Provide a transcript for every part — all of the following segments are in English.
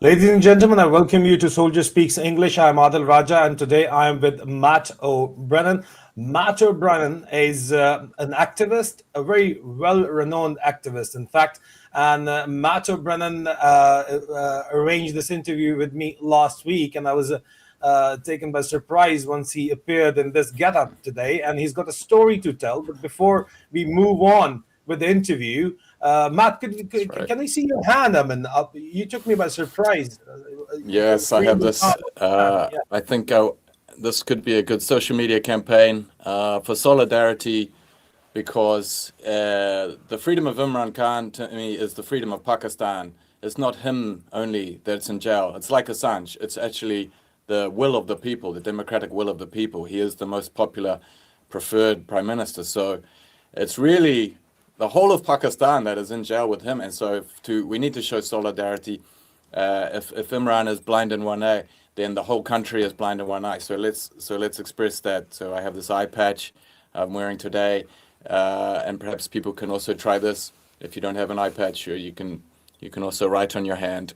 Ladies and gentlemen, I welcome you to Soldier Speaks English. I'm Adil Raja, and today I am with Matt O'Brien. Matt O'Brien is an activist, a very well-renowned activist, in fact. And Matt O'Brien arranged this interview with me last week, and I was taken by surprise once he appeared in this getup today. And he's got a story to tell. But before we move on with the interview, Matt, Right. can I see your hand? I mean, you took me by surprise. Yes, I have this. Yeah. I think this could be a good social media campaign for solidarity because the freedom of Imran Khan to me is the freedom of Pakistan. It's not him only that's in jail. It's like Assange. It's actually the will of the people, the democratic will of the people. He is the most popular, preferred prime minister. So it's really the whole of Pakistan that is in jail with him. And so we need to show solidarity. If Imran is blind in one eye, then the whole country is blind in one eye. So let's express that. So I have this eye patch I'm wearing today, and perhaps people can also try this. If you don't have an eye patch, you can also write on your hand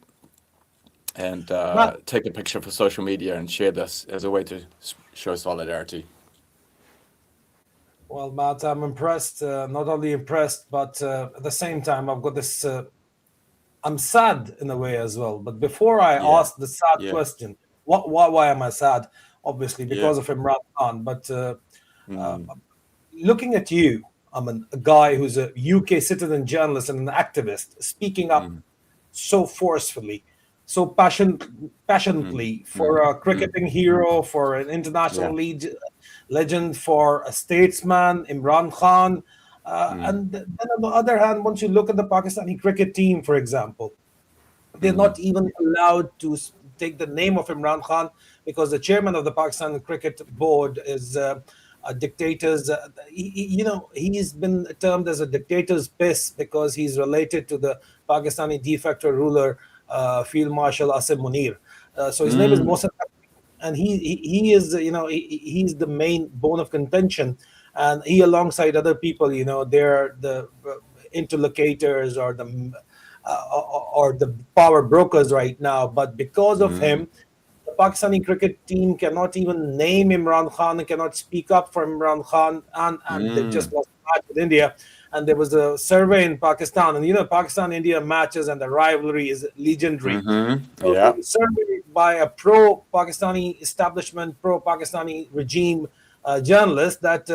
and Matt, take a picture for social media and share this as a way to show solidarity. well, Matt, I'm impressed. Not only impressed, but at the same time, I've got this. I'm sad in a way as well. But before I Yeah, ask the sad yeah, question, why am I sad? Obviously, yeah. because of Imran Khan. But uh, Mm, looking at you, I'm a guy who's a UK citizen journalist and an activist, speaking up mm, so forcefully, so mm, passionately for mm, a mm, cricketing hero, for an international yeah. legend, for a statesman, Imran Khan. Mm, And then on the other hand, once you look at the Pakistani cricket team, for example, they're mm, not even allowed to take the name of Imran Khan because the chairman of the Pakistan Cricket Board is a dictator's. He's been termed as a dictator's piss because he's related to the Pakistani de facto ruler, Field Marshal Asim Munir. So his name is mm, Mohsen, and he is he's the main bone of contention, and he alongside other people, they're the interlocutors or the power brokers right now. But because of mm, him, the Pakistani cricket team cannot even name Imran Khan and cannot speak up for Imran Khan, and they just mm, lost the match with India. And there was a survey in Pakistan, and Pakistan India matches and the rivalry is legendary. So there yeah. was a survey by a pro-Pakistani establishment, pro-Pakistani regime journalist that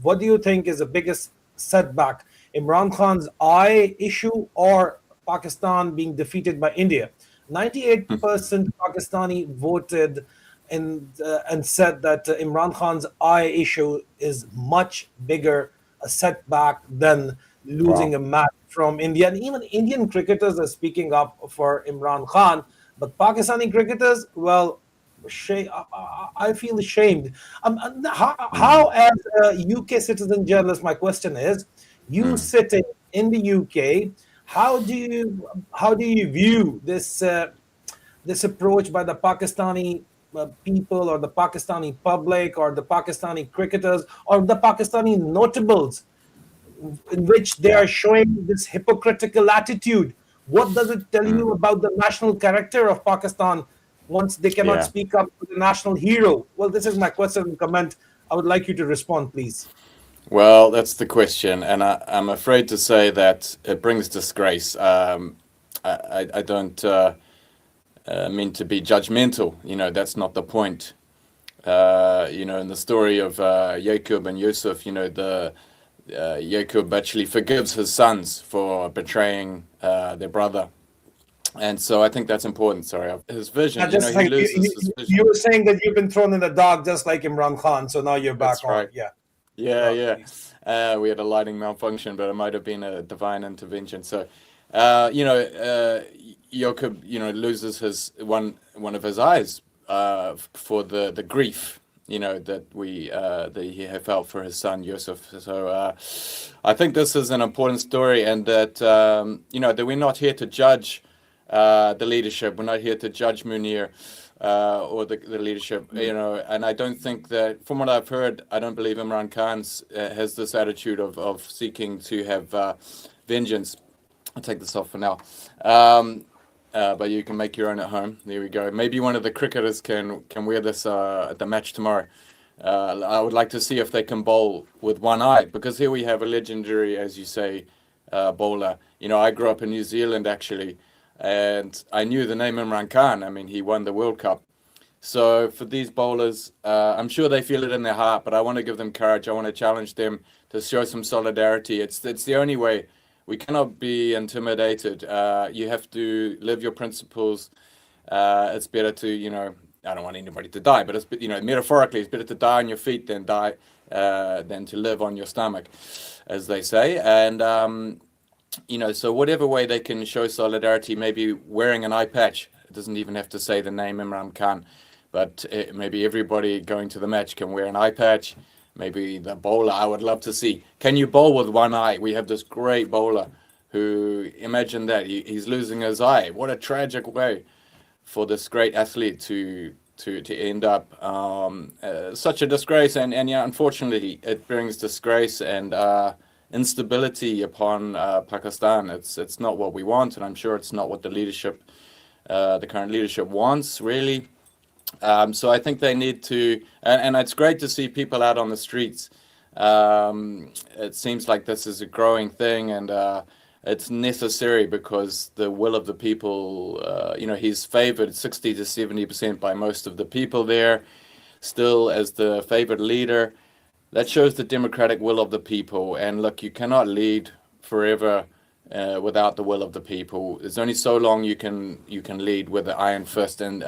what do you think is the biggest setback, Imran Khan's eye issue or Pakistan being defeated by India? 98% Pakistani voted and said that Imran Khan's eye issue is much bigger a setback than losing Wow. a match from India. And even Indian cricketers are speaking up for Imran Khan. But Pakistani cricketers, well, I feel ashamed. How Mm, as a UK citizen journalist, my question is, you mm, sitting in the UK, how do you view this approach by the Pakistani people or the Pakistani public or the Pakistani cricketers or the Pakistani notables in which they yeah. are showing this hypocritical attitude? What does it tell Mm, you about the national character of Pakistan once they cannot yeah. speak up to the national hero? Well, this is my question and comment. I would like you to respond, please. Well, that's the question, and I'm afraid to say that it brings disgrace. I don't mean to be judgmental. That's not the point. In the story of Yaqub and Yusuf, Yaqub actually forgives his sons for betraying their brother. And so I think that's important. Sorry, his vision. Just He like you, loses his you vision. were saying that you've been thrown in the dark just like Imran Khan, so now you're back That's on. right. Yeah, Yeah, go on, yeah. please. We had a lighting malfunction, but it might have been a divine intervention. So, Jakob, loses his one of his eyes for the grief, that he had felt for his son Yusuf. So, I think this is an important story, and that we're not here to judge the leadership. We're not here to judge Munir or the leadership, and I don't think that, from what I've heard, I don't believe Imran Khan has this attitude of seeking to have vengeance. I'll take this off for now. Um, but you can make your own at home. There we go. Maybe one of the cricketers can wear this at the match tomorrow. I would like to see if they can bowl with one eye, because here we have a legendary, as you say, bowler. You know, I grew up in New Zealand actually, and I knew the name Imran Khan. I mean, he won the World Cup. So for these bowlers, I'm sure they feel it in their heart, but I want to give them courage. I want to challenge them to show some solidarity. It's the only way. We cannot be intimidated. You have to live your principles. It's better to, you know, I don't want anybody to die, but it's, you know, metaphorically, it's better to die on your feet than to live on your stomach, as they say. And you know, so whatever way they can show solidarity, maybe wearing an eye patch. It doesn't even have to say the name Imran Khan, but maybe everybody going to the match can wear an eye patch. Maybe the bowler, I would love to see. Can you bowl with one eye? We have this great bowler who, imagine that, he's losing his eye. What a tragic way for this great athlete to end up. Such a disgrace, and yeah, unfortunately, it brings disgrace and instability upon Pakistan. It's not what we want, and I'm sure it's not what the leadership, the current leadership wants, really. So I think they need to, and it's great to see people out on the streets. It seems like this is a growing thing, and it's necessary because the will of the people, you know, he's favored 60 to 70% by most of the people there, still as the favored leader. That shows the democratic will of the people. And look, you cannot lead forever without the will of the people. There's only so long you can lead with the iron fist and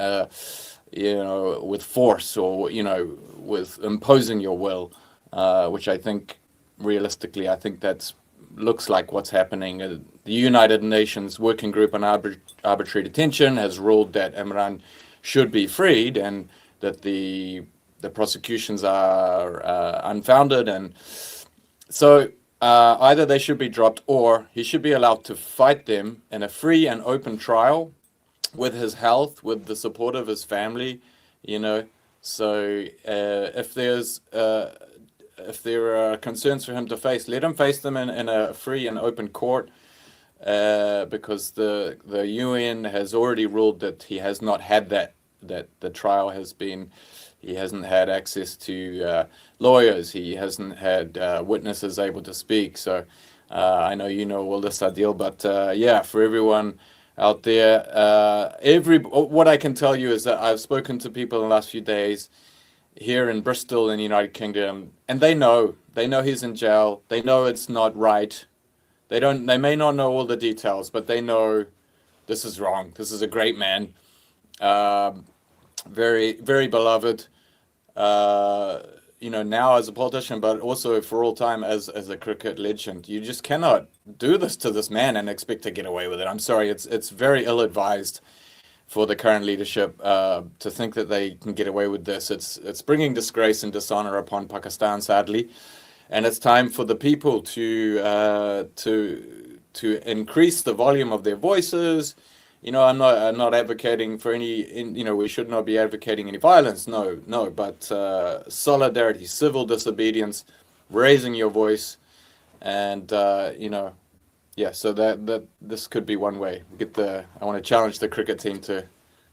you know, with force, or, you know, with imposing your will, which I think realistically, I think that's looks like what's happening. The United Nations Working Group on Arbitrary Detention has ruled that Imran should be freed, and that the prosecutions are unfounded, and so either they should be dropped, or he should be allowed to fight them in a free and open trial with his health, with the support of his family, you know. So if there are concerns for him to face, let him face them in a free and open court, because the UN has already ruled that he has not had that the trial has been, he hasn't had access to lawyers, he hasn't had witnesses able to speak. So I know you know all this, Adil, but yeah, for everyone out there, what I can tell you is that I've spoken to people in the last few days here in Bristol in the United Kingdom, and they know he's in jail. They know it's not right. They may not know all the details, but they know this is wrong. This is a great man, very, very beloved, you know, now as a politician, but also for all time as a cricket legend. You just cannot do this to this man and expect to get away with it. I'm sorry, it's very ill-advised for the current leadership to think that they can get away with this. It's bringing disgrace and dishonor upon Pakistan, sadly, and it's time for the people to increase the volume of their voices. You know, I'm not advocating for any, you know, we should not be advocating any violence. No, but solidarity, civil disobedience, raising your voice, and you know, yeah. So that this could be one way. I want to challenge the cricket team to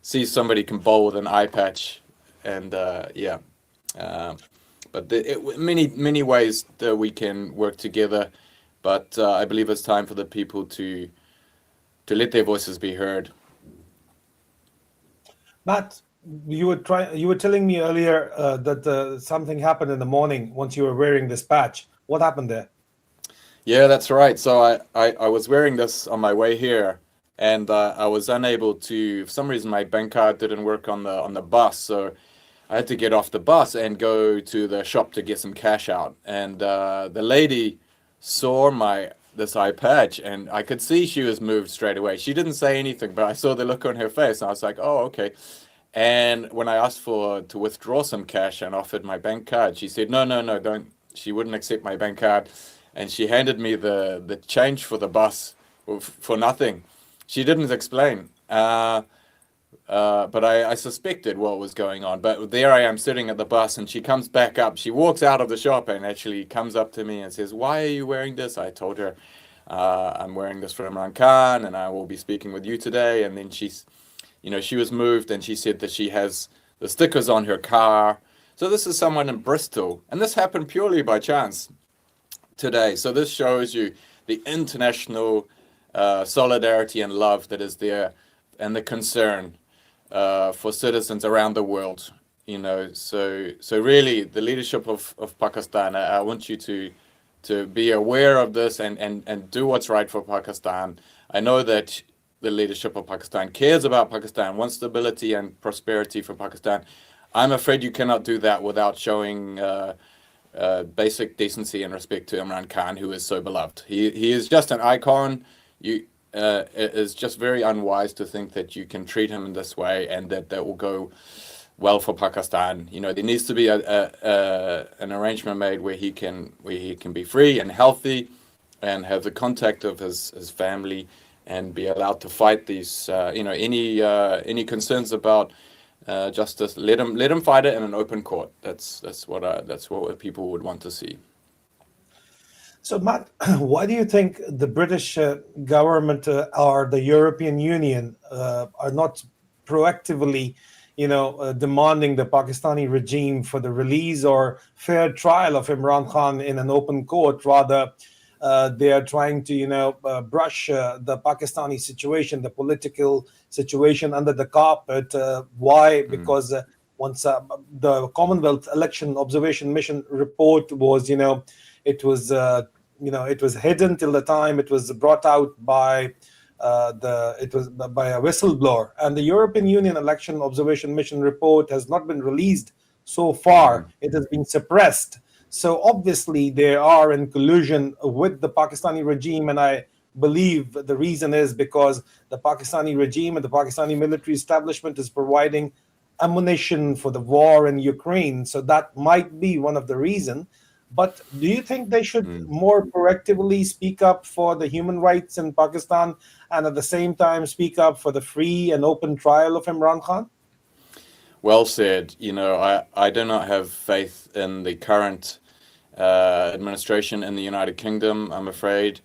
see somebody can bowl with an eye patch, and yeah. But many ways that we can work together. But I believe it's time for the people to let their voices be heard. Matt, you were telling me earlier that something happened in the morning once you were wearing this patch. What happened there? Yeah, that's right. So I was wearing this on my way here, and I was unable to, for some reason, my bank card didn't work on the bus. So I had to get off the bus and go to the shop to get some cash out. And the lady saw this eye patch, and I could see she was moved straight away. She didn't say anything, but I saw the look on her face, and I was like, oh, okay. And when I asked to withdraw some cash and offered my bank card, she said, no, don't. She wouldn't accept my bank card, and she handed me the change for the bus for nothing. She didn't explain. But I suspected what was going on. But there I am sitting at the bus, and she comes back up. She walks out of the shop and actually comes up to me and says, why are you wearing this? I told her I'm wearing this for Imran Khan, and I will be speaking with you today. And then she was moved, and she said that she has the stickers on her car. So this is someone in Bristol, and this happened purely by chance today. So this shows you the international solidarity and love that is there, and the concern for citizens around the world. So really, the leadership of Pakistan, I want you to be aware of this and do what's right for Pakistan. I know that the leadership of Pakistan cares about Pakistan, wants stability and prosperity for Pakistan. I'm afraid you cannot do that without showing basic decency and respect to Imran Khan, who is so beloved. He is just an icon. It is just very unwise to think that you can treat him in this way and that will go well for Pakistan. There needs to be an arrangement made where he can be free and healthy, and have the contact of his family, and be allowed to fight these any concerns about justice. Let him fight it in an open court. That's what people would want to see. So, Matt, why do you think the British government or the European Union are not proactively, demanding the Pakistani regime for the release or fair trial of Imran Khan in an open court? Rather, they are trying to, brush the Pakistani situation, the political situation, under the carpet. Why? Because once the Commonwealth Election Observation Mission report was, it was hidden till the time it was brought out by by a whistleblower, and the European Union Election Observation Mission report has not been released so far. It has been suppressed. So obviously they are in collusion with the Pakistani regime, and I believe the reason is because the Pakistani regime and the Pakistani military establishment is providing ammunition for the war in Ukraine. So that might be one of the reasons. But do you think they should more proactively speak up for the human rights in Pakistan, and at the same time speak up for the free and open trial of Imran Khan? Well said. I do not have faith in the current administration in the United Kingdom, I'm afraid.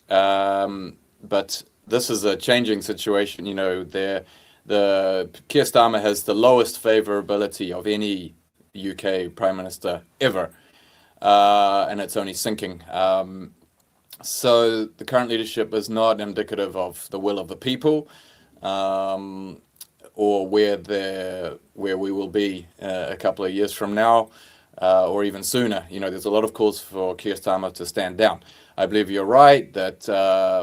But this is a changing situation. The Keir Starmer has the lowest favorability of any UK Prime Minister ever. And it's only sinking. So the current leadership is not indicative of the will of the people, or where we will be a couple of years from now, or even sooner. There's a lot of calls for Keir Starmer to stand down. I believe you're right that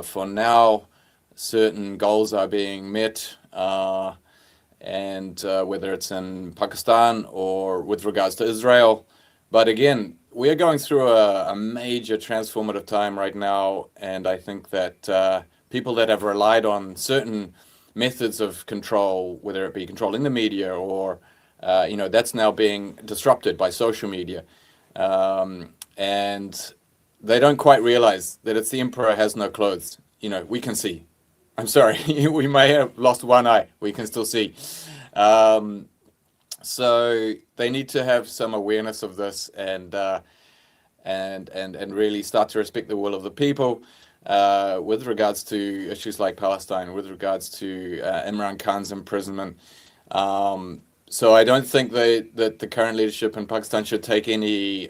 for now certain goals are being met, and whether it's in Pakistan or with regards to Israel. But again, we are going through a major transformative time right now, and I think that people that have relied on certain methods of control, whether it be controlling the media or that's now being disrupted by social media, and they don't quite realize that it's the emperor has no clothes. We can see. I'm sorry, we may have lost one eye. We can still see. So they need to have some awareness of this, and really start to respect the will of the people with regards to issues like Palestine, with regards to Imran Khan's imprisonment. So I don't think that the current leadership in Pakistan should take any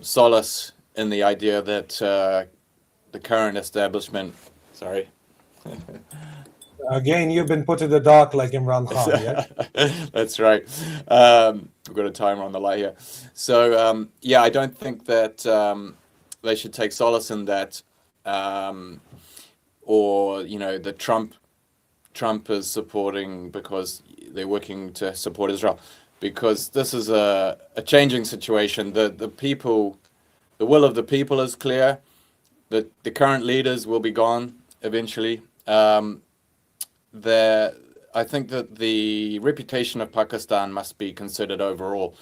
solace in the idea that the current establishment, sorry. Again, you've been put in the dark like Imran Khan, yeah? That's right. We've got a timer on the light here. So, I don't think that they should take solace in that, or, that Trump is supporting because they're working to support Israel. Because this is a changing situation. The people, the will of the people is clear. The current leaders will be gone eventually. I think that the reputation of Pakistan must be considered overall.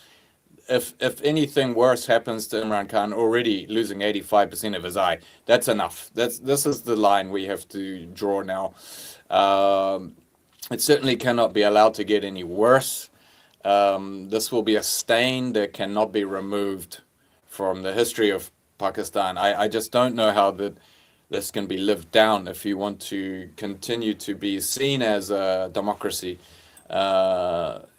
If anything worse happens to Imran Khan, already losing 85% of his eye, that's enough. This is the line we have to draw now. It certainly cannot be allowed to get any worse. This will be a stain that cannot be removed from the history of Pakistan. I just don't know how this can be lived down if you want to continue to be seen as a democracy.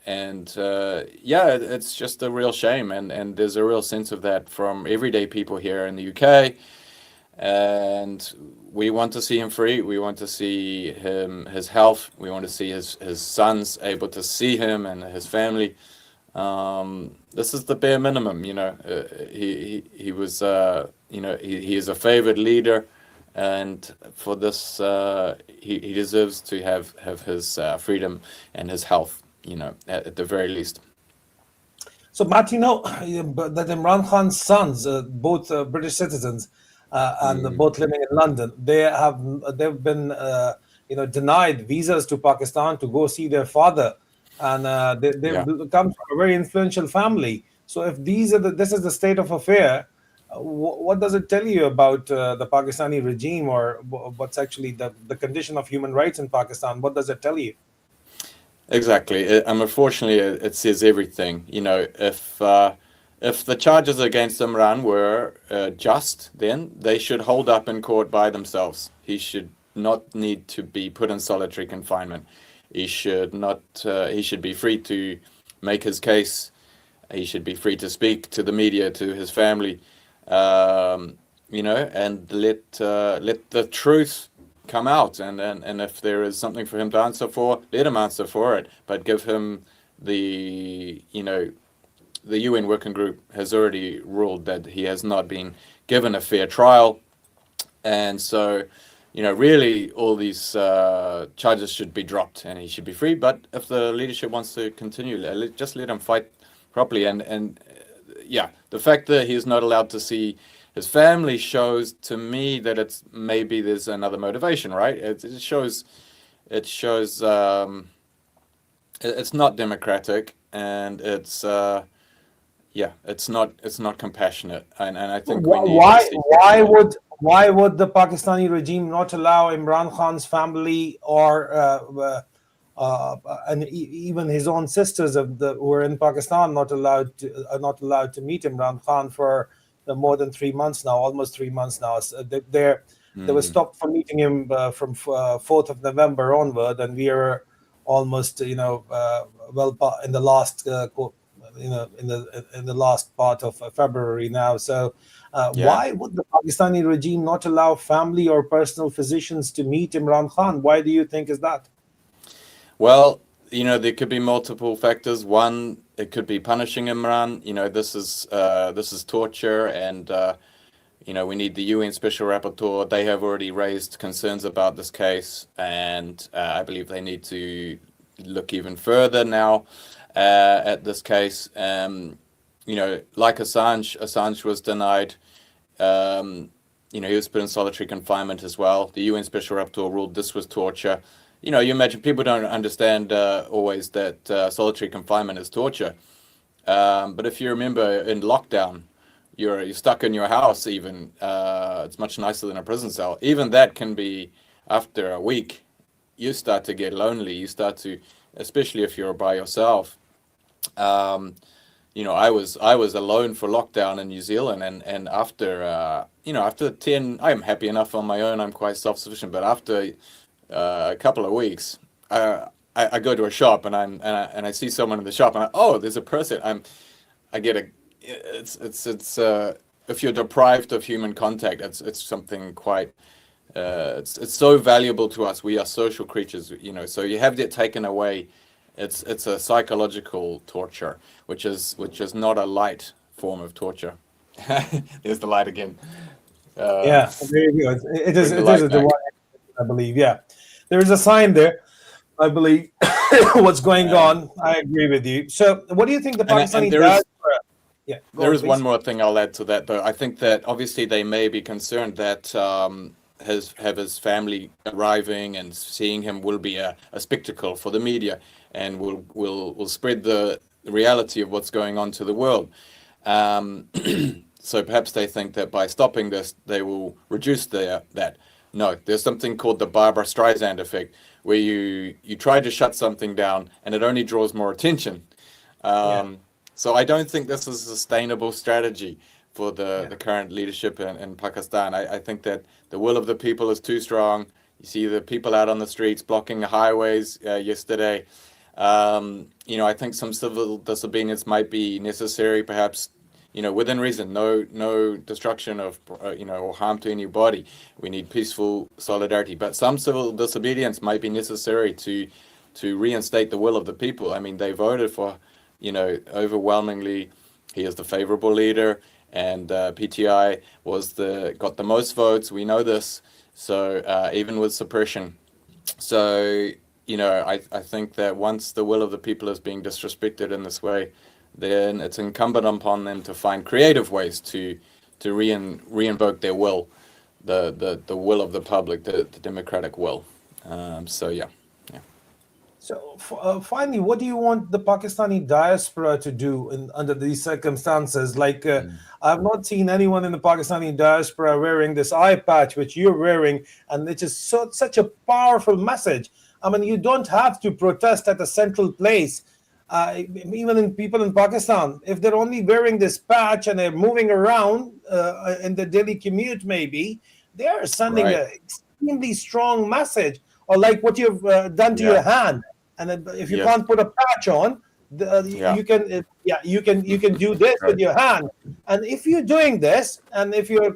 It's just a real shame, and there's a real sense of that from everyday people here in the UK. And we want to see him free. We want to see his health. We want to see his sons able to see him and his family. This is the bare minimum, he was, he is a favored leader, and for this, he deserves to have his freedom and his health, at the very least. So, Matt, that Imran Khan's sons, both British citizens, and both living in London, they've been denied visas to Pakistan to go see their father, and they've come from a very influential family. So if this is the state of affair, what does it tell you about the Pakistani regime, or what's actually the condition of human rights in Pakistan? What does it tell you? Exactly. Unfortunately, it says everything. If the charges against Imran were just, then they should hold up in court by themselves. He should not need to be put in solitary confinement. He should not. He should be free to make his case. He should be free to speak to the media, to his family, and let the truth come out. And if there is something for him to answer for, let him answer for it. But give him the UN working group has already ruled that he has not been given a fair trial, and so really all these charges should be dropped and he should be free. But if the leadership wants to continue, just let him fight properly. And the fact that he's not allowed to see his family shows to me that it's maybe there's another motivation, right? It shows it's not democratic, and it's not compassionate, and I think why would the Pakistani regime not allow Imran Khan's family or and even his own sisters who were in Pakistan not allowed to meet Imran Khan for more than 3 months now, almost 3 months now? So they were stopped from meeting him from 4th of November onward, and we are almost in the last in the last part of February now. So why would the Pakistani regime not allow family or personal physicians to meet Imran Khan? Why do you think is that? Well, there could be multiple factors. One, it could be punishing Imran. This is torture, and we need the UN Special Rapporteur. They have already raised concerns about this case, and I believe they need to look even further now at this case. Like Assange was denied. He was put in solitary confinement as well. The UN Special Rapporteur ruled this was torture. You imagine people don't understand always that solitary confinement is torture. But if you remember in lockdown, you're stuck in your house even. It's much nicer than a prison cell. Even that can be, after a week, you start to get lonely. You start to, especially if you're by yourself. I was alone for lockdown in New Zealand, and after 10, I'm happy enough on my own. I'm quite self-sufficient. But after a couple of weeks, I go to a shop and I see someone in the shop, and there's a person. If you're deprived of human contact, it's something quite. It's so valuable to us. We are social creatures, So you have that taken away. It's a psychological torture, which is not a light form of torture. There's the light again. Very good. It is the one, I believe. Yeah, there is a sign there, I believe. What's going on? I agree with you. So, what do you think the Pakistani diaspora? There is one more thing I'll add to that, though. I think that obviously they may be concerned that his family arriving and seeing him will be a spectacle for the media, and will spread the reality of what's going on to the world. So perhaps they think that by stopping this, they will reduce that. No, there's something called the Barbara Streisand effect, where you try to shut something down and it only draws more attention. So I don't think this is a sustainable strategy for the current leadership in Pakistan. I think that the will of the people is too strong. You see the people out on the streets blocking the highways yesterday. I think some civil disobedience might be necessary, perhaps, within reason. No destruction of, or harm to anybody. We need peaceful solidarity. But some civil disobedience might be necessary to reinstate the will of the people. I mean, they voted for, overwhelmingly, he is the favorable leader, and PTI got the most votes. We know this. So even with suppression. So, I think that once the will of the people is being disrespected in this way, then it's incumbent upon them to find creative ways to reinvoke their will, the will of the public, the democratic will. Yeah. So finally, what do you want the Pakistani diaspora to do under these circumstances? Like, I've not seen anyone in the Pakistani diaspora wearing this eye patch, which you're wearing, and it is such a powerful message. I mean, you don't have to protest at a central place. Even in people in Pakistan, if they're only wearing this patch and they're moving around in the daily commute, maybe, they are sending an extremely strong message. Or like what you've done to your hand, and if you can't put a patch on, you can do this with your hand. And if you're doing this, and if you're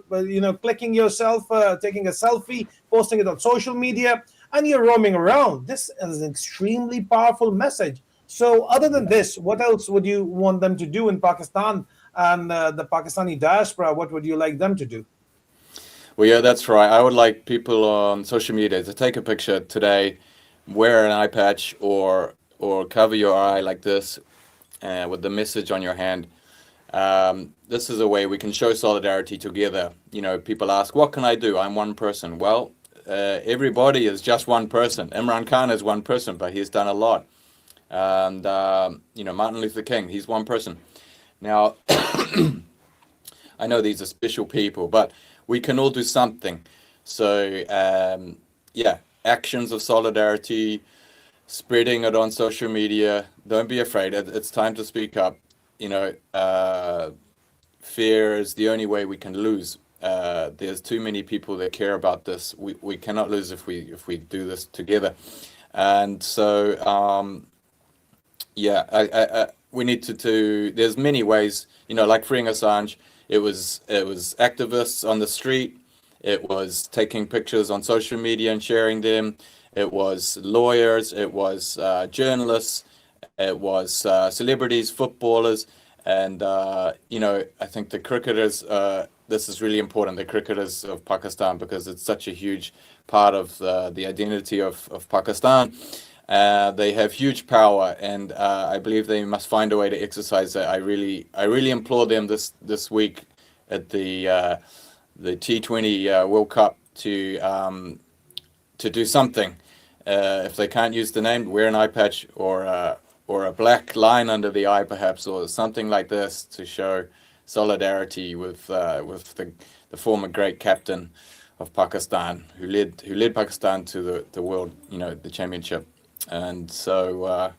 clicking yourself, taking a selfie, posting it on social media, and you're roaming around, this is an extremely powerful message. So other than this, what else would you want them to do in Pakistan and the Pakistani diaspora? What would you like them to do? Well, yeah, that's right. I would like people on social media to take a picture today, wear an eye patch, or cover your eye like this with the message on your hand. This is a way we can show solidarity together. People ask, what can I do? I'm one person. Well, everybody is just one person. Imran Khan is one person, but he's done a lot. And, Martin Luther King, he's one person. Now, I know these are special people, but we can all do something. So, actions of solidarity, spreading it on social media. Don't be afraid. It's time to speak up. Fear is the only way we can lose. There's too many people that care about this. We cannot lose if we do this together. And so, we need to there's many ways, like freeing Assange. It was activists on the street. It was taking pictures on social media and sharing them. It was lawyers. It was journalists. It was celebrities, footballers, and I think the cricketers. This is really important. The cricketers of Pakistan, because it's such a huge part of the identity of Pakistan. They have huge power, and I believe they must find a way to exercise that. I really implore them this week at the T20 World Cup to do something. If they can't use the name, wear an eye patch or a black line under the eye, perhaps, or something like this to show solidarity with the former great captain of Pakistan, who led Pakistan to the world, the championship. And so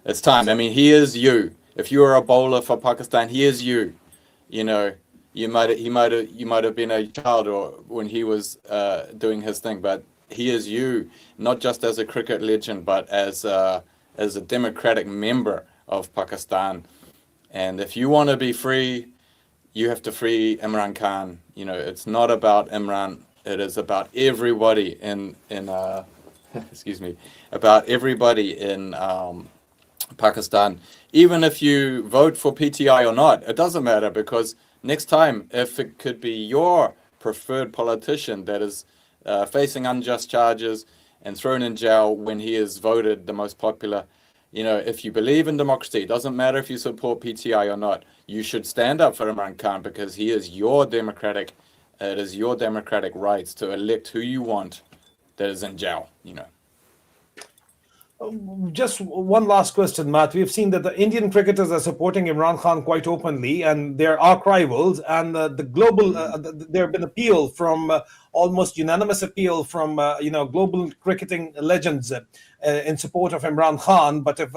it's time. I mean, he is you. If you are a bowler for Pakistan, he is you. He might have been a child or when he was doing his thing, but he is you, not just as a cricket legend, but as a democratic member of Pakistan. And if you want to be free, you have to free Imran Khan. It's not about Imran. It is about everybody in about everybody in Pakistan. Even if you vote for PTI or not, it doesn't matter, because next time, if it could be your preferred politician that is facing unjust charges and thrown in jail when he is voted the most popular, if you believe in democracy, it doesn't matter if you support PTI or not, you should stand up for Imran Khan, because he is it is your democratic rights to elect who you want that is in jail, Just one last question, Matt. We've seen that the Indian cricketers are supporting Imran Khan quite openly, and they're arch rivals. And the global, there have been appeal from almost unanimous appeal from global cricketing legends in support of Imran Khan. But if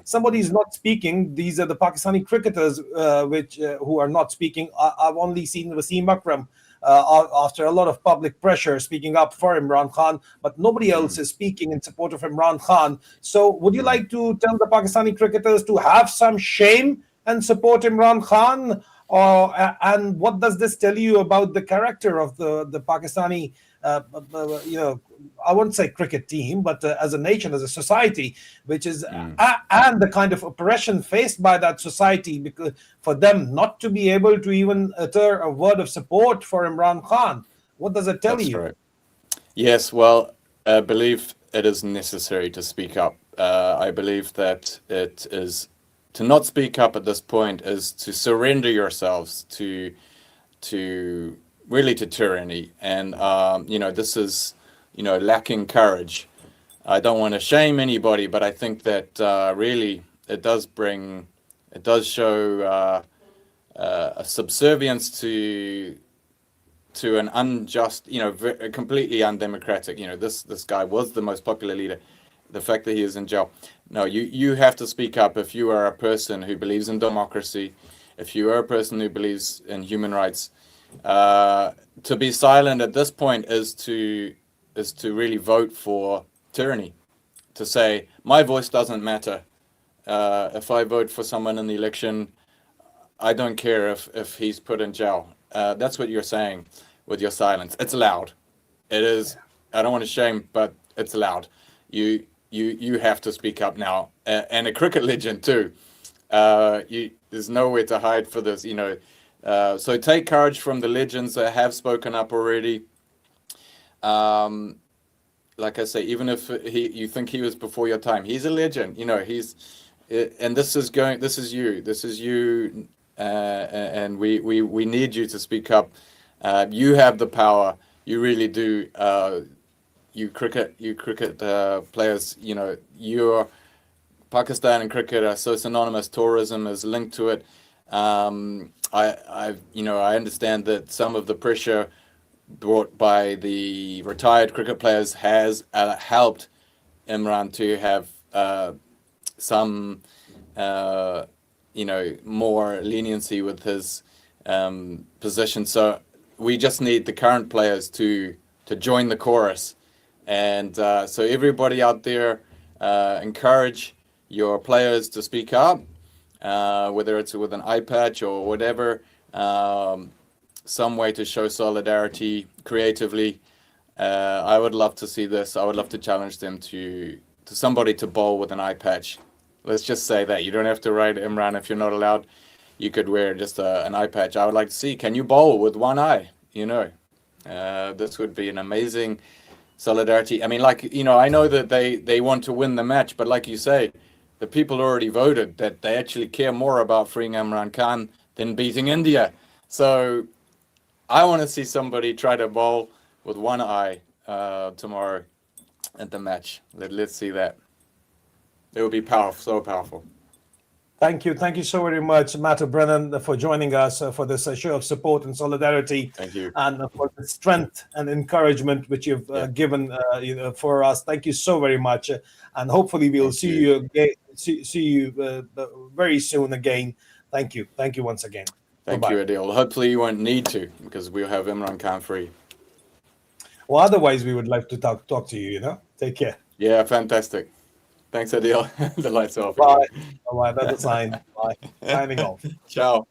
somebody is not speaking, these are the Pakistani cricketers who are not speaking. I've only seen Wasim Akram after a lot of public pressure speaking up for Imran Khan, but nobody else is speaking in support of Imran Khan. So would you like to tell the Pakistani cricketers to have some shame and support Imran Khan? And what does this tell you about the character of the Pakistani, I won't say cricket team, but as a nation, as a society, which is, and the kind of oppression faced by that society, because for them not to be able to even utter a word of support for Imran Khan? What does it tell you? Right. Yes, well, I believe it is necessary to speak up. I believe that it is to not speak up at this point is to surrender yourselves to really to tyranny, and this is lacking courage. I don't want to shame anybody, but I think that really it does show a subservience to an unjust, completely undemocratic. This guy was the most popular leader. The fact that he is in jail. No, you have to speak up if you are a person who believes in democracy, if you are a person who believes in human rights. To be silent at this point is to really vote for tyranny, to say my voice doesn't matter. If I vote for someone in the election, I don't care if he's put in jail. That's what you're saying with your silence. It's loud. It is. I don't want to shame, but it's loud. You have to speak up now, and a cricket legend too. There's nowhere to hide for this, So take courage from the legends that have spoken up already. Like I say, even if you think he was before your time, he's a legend. And this is you, and we need you to speak up. You have the power. You really do. You cricket players, your Pakistan and cricket are so synonymous. Tourism is linked to it. I understand that some of the pressure brought by the retired cricket players has helped Imran to have some more leniency with his position. So we just need the current players to join the chorus. And so everybody out there, encourage your players to speak up, whether it's with an eye patch or whatever, some way to show solidarity creatively. I would love to see this. I would love to challenge them to somebody to bowl with an eye patch. Let's just say that. You don't have to write Imran if you're not allowed. You could wear just an eye patch. I would like to see, can you bowl with one eye? This would be an amazing solidarity. I mean, I know that they want to win the match, but like you say, the people already voted that they actually care more about freeing Imran Khan than beating India. So I want to see somebody try to bowl with one eye tomorrow at the match. Let's see that. It would be powerful, so powerful. Thank you so very much, Matt Branán, for joining us for this show of support and solidarity. Thank you, and for the strength and encouragement which you've given for us. Thank you so very much, and hopefully we'll see you again. See you very soon again. Thank you once again. Thank you, Adil. Hopefully you won't need to, because we'll have Imran Khan free. Well, otherwise we would like to talk to you. Take care. Yeah, fantastic. Thanks, Adil. The lights are off. Bye. Bye. That's a sign. Bye. Signing off. Ciao.